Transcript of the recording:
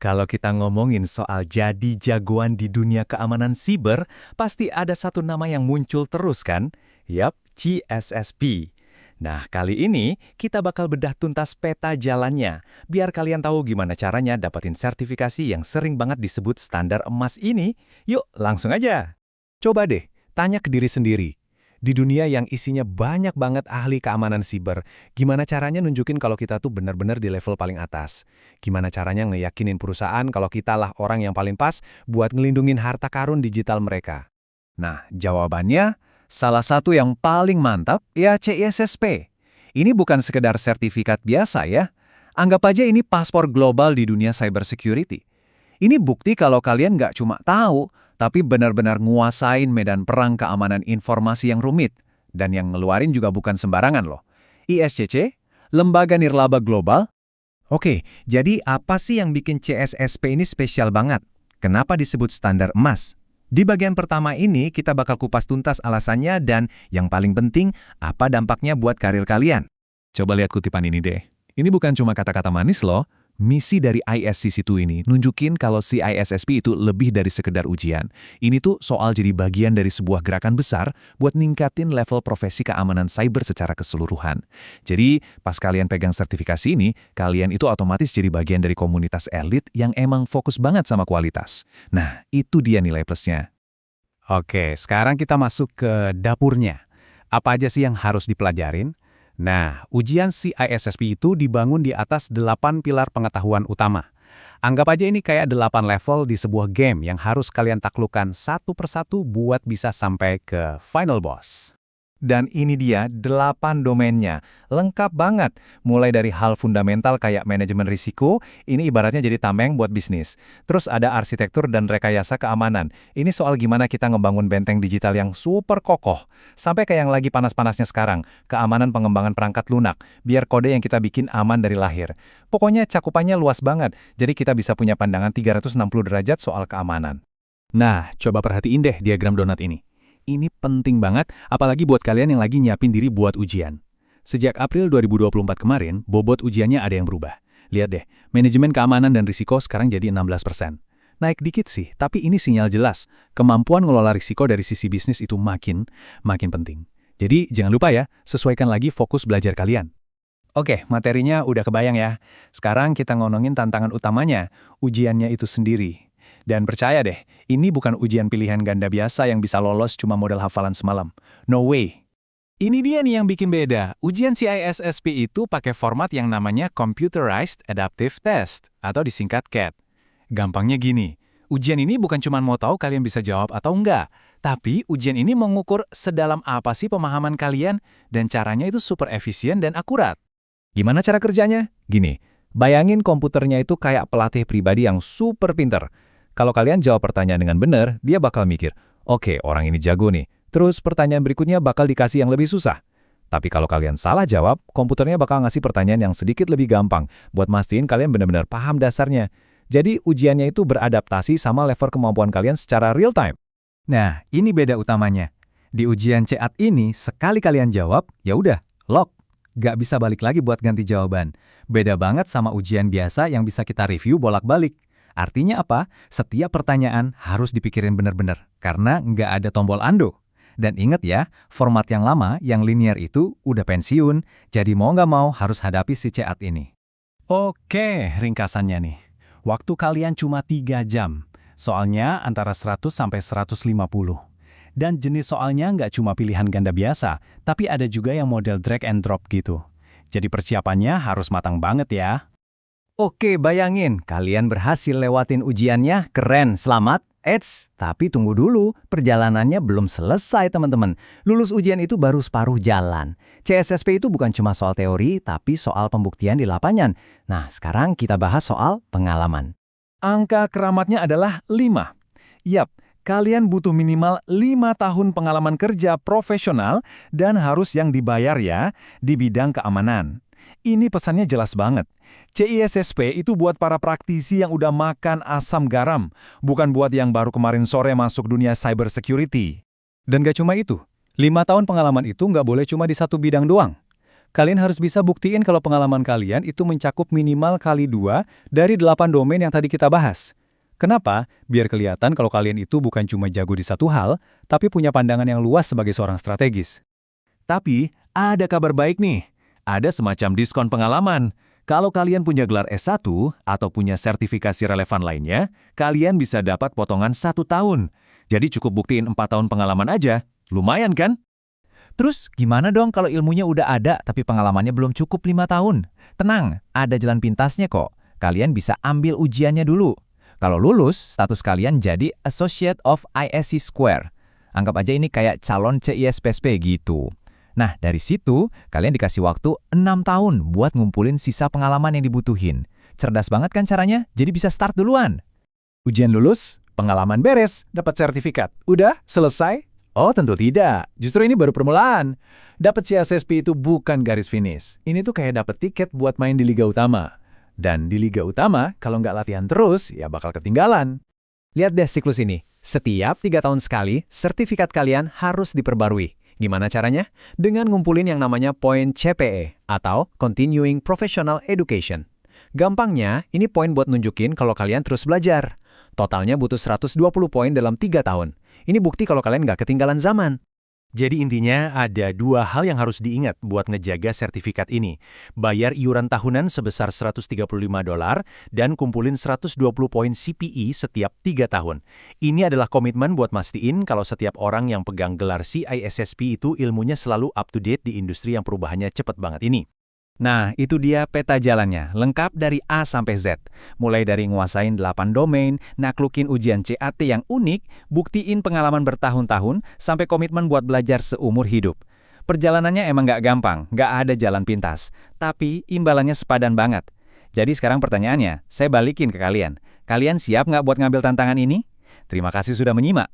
Kalau kita ngomongin soal jadi jagoan di dunia keamanan siber, pasti ada satu nama yang muncul terus kan? Yap, CSSP. Nah, kali ini kita bakal bedah tuntas peta jalannya, biar kalian tahu gimana caranya dapetin sertifikasi yang sering banget disebut standar emas ini. Yuk, langsung aja. Coba deh, tanya ke diri sendiri. Di dunia yang isinya banyak banget ahli keamanan siber, gimana caranya nunjukin kalau kita tuh benar-benar di level paling atas? Gimana caranya ngeyakinin perusahaan kalau kita lah orang yang paling pas buat ngelindungin harta karun digital mereka? Nah, jawabannya, salah satu yang paling mantap ya CISSP. Ini bukan sekedar sertifikat biasa ya. Anggap aja ini paspor global di dunia cybersecurity. Ini bukti kalau kalian nggak cuma tahu, tapi benar-benar nguasain medan perang keamanan informasi yang rumit. Dan yang ngeluarin juga bukan sembarangan loh. ISCC, Lembaga Nirlaba Global. Oke, jadi apa sih yang bikin CSSP ini spesial banget? Kenapa disebut standar emas? Di bagian pertama ini, kita bakal kupas tuntas alasannya dan yang paling penting, apa dampaknya buat karir kalian. Coba lihat kutipan ini deh. Ini bukan cuma kata-kata manis loh. Misi dari ISCC2 ini nunjukin kalau CISSP itu lebih dari sekedar ujian. Ini tuh soal jadi bagian dari sebuah gerakan besar buat ningkatin level profesi keamanan cyber secara keseluruhan. Jadi, pas kalian pegang sertifikasi ini, kalian itu otomatis jadi bagian dari komunitas elit yang emang fokus banget sama kualitas. Nah, itu dia nilai plusnya. Oke, sekarang kita masuk ke dapurnya. Apa aja sih yang harus dipelajarin? Nah, ujian CISSP itu dibangun di atas 8 pilar pengetahuan utama. Anggap aja ini kayak 8 level di sebuah game yang harus kalian taklukkan satu persatu buat bisa sampai ke final boss. Dan ini dia 8 domainnya, lengkap banget. Mulai dari hal fundamental kayak manajemen risiko, ini ibaratnya jadi tameng buat bisnis. Terus ada arsitektur dan rekayasa keamanan. Ini soal gimana kita ngebangun benteng digital yang super kokoh. Sampai kayak yang lagi panas-panasnya sekarang, keamanan pengembangan perangkat lunak, biar kode yang kita bikin aman dari lahir. Pokoknya cakupannya luas banget, jadi kita bisa punya pandangan 360 derajat soal keamanan. Nah, coba perhatiin deh diagram donat ini. Ini penting banget, apalagi buat kalian yang lagi nyiapin diri buat ujian. Sejak April 2024 kemarin, bobot ujiannya ada yang berubah. Lihat deh, manajemen keamanan dan risiko sekarang jadi 16%. Naik dikit sih, tapi ini sinyal jelas. Kemampuan ngelola risiko dari sisi bisnis itu makin penting. Jadi jangan lupa ya, sesuaikan lagi fokus belajar kalian. Oke, materinya udah kebayang ya. Sekarang kita ngomongin tantangan utamanya, ujiannya itu sendiri. Dan percaya deh, ini bukan ujian pilihan ganda biasa yang bisa lolos cuma modal hafalan semalam. No way. Ini dia nih yang bikin beda. Ujian CISSP itu pakai format yang namanya Computerized Adaptive Test, atau disingkat CAT. Gampangnya gini, ujian ini bukan cuma mau tahu kalian bisa jawab atau enggak, tapi ujian ini mengukur sedalam apa sih pemahaman kalian, dan caranya itu super efisien dan akurat. Gimana cara kerjanya? Gini, bayangin komputernya itu kayak pelatih pribadi yang super pinter. Kalau kalian jawab pertanyaan dengan benar, dia bakal mikir, oke, orang ini jago nih. Terus pertanyaan berikutnya bakal dikasih yang lebih susah. Tapi kalau kalian salah jawab, komputernya bakal ngasih pertanyaan yang sedikit lebih gampang, buat mastiin kalian benar-benar paham dasarnya. Jadi ujiannya itu beradaptasi sama level kemampuan kalian secara real time. Nah, ini beda utamanya. Di ujian CAT ini, sekali kalian jawab, ya udah, lock. Gak bisa balik lagi buat ganti jawaban. Beda banget sama ujian biasa yang bisa kita review bolak-balik. Artinya apa? Setiap pertanyaan harus dipikirin benar-benar, karena nggak ada tombol undo. Dan ingat ya, format yang lama, yang linear itu udah pensiun, jadi mau nggak mau harus hadapi si CAT ini. Oke, ringkasannya nih. Waktu kalian cuma 3 jam. Soalnya antara 100 sampai 150. Dan jenis soalnya nggak cuma pilihan ganda biasa, tapi ada juga yang model drag and drop gitu. Jadi persiapannya harus matang banget ya. Oke, bayangin, kalian berhasil lewatin ujiannya, keren, selamat. Tapi tunggu dulu, perjalanannya belum selesai teman-teman. Lulus ujian itu baru separuh jalan. CSSP itu bukan cuma soal teori, tapi soal pembuktian di lapangan. Nah, sekarang kita bahas soal pengalaman. Angka keramatnya adalah 5. Yap, kalian butuh minimal 5 tahun pengalaman kerja profesional dan harus yang dibayar ya, di bidang keamanan. Ini pesannya jelas banget. CISSP itu buat para praktisi yang udah makan asam garam, bukan buat yang baru kemarin sore masuk dunia cyber security. Dan gak cuma itu, 5 tahun pengalaman itu nggak boleh cuma di satu bidang doang. Kalian harus bisa buktiin kalau pengalaman kalian itu mencakup minimal kali 2 dari 8 domain yang tadi kita bahas. Kenapa? Biar kelihatan kalau kalian itu bukan cuma jago di satu hal, tapi punya pandangan yang luas sebagai seorang strategis. Tapi, ada kabar baik nih. Ada semacam diskon pengalaman. Kalau kalian punya gelar S1 atau punya sertifikasi relevan lainnya, kalian bisa dapat potongan 1 tahun. Jadi cukup buktiin 4 tahun pengalaman aja. Lumayan kan? Terus gimana dong kalau ilmunya udah ada tapi pengalamannya belum cukup 5 tahun? Tenang, ada jalan pintasnya kok. Kalian bisa ambil ujiannya dulu. Kalau lulus, status kalian jadi Associate of ISC Square. Anggap aja ini kayak calon CISSP gitu. Nah, dari situ, kalian dikasih waktu 6 tahun buat ngumpulin sisa pengalaman yang dibutuhin. Cerdas banget kan caranya? Jadi bisa start duluan. Ujian lulus, pengalaman beres, dapat sertifikat. Udah, selesai? Oh, tentu tidak. Justru ini baru permulaan. Dapat CSSP itu bukan garis finish. Ini tuh kayak dapat tiket buat main di Liga Utama. Dan di Liga Utama, kalau nggak latihan terus, ya bakal ketinggalan. Lihat deh siklus ini. Setiap 3 tahun sekali, sertifikat kalian harus diperbarui. Gimana caranya? Dengan ngumpulin yang namanya poin CPE atau Continuing Professional Education. Gampangnya, ini poin buat nunjukin kalau kalian terus belajar. Totalnya butuh 120 poin dalam 3 tahun. Ini bukti kalau kalian nggak ketinggalan zaman. Jadi intinya ada 2 hal yang harus diingat buat ngejaga sertifikat ini. Bayar iuran tahunan sebesar $135 dan kumpulin 120 poin CPE setiap 3 tahun. Ini adalah komitmen buat mastiin kalau setiap orang yang pegang gelar CISSP itu ilmunya selalu up to date di industri yang perubahannya cepat banget ini. Nah, itu dia peta jalannya, lengkap dari A sampai Z. Mulai dari nguasain 8 domain, naklukin ujian CAT yang unik, buktiin pengalaman bertahun-tahun, sampai komitmen buat belajar seumur hidup. Perjalanannya emang nggak gampang, nggak ada jalan pintas. Tapi imbalannya sepadan banget. Jadi sekarang pertanyaannya, saya balikin ke kalian. Kalian siap nggak buat ngambil tantangan ini? Terima kasih sudah menyimak.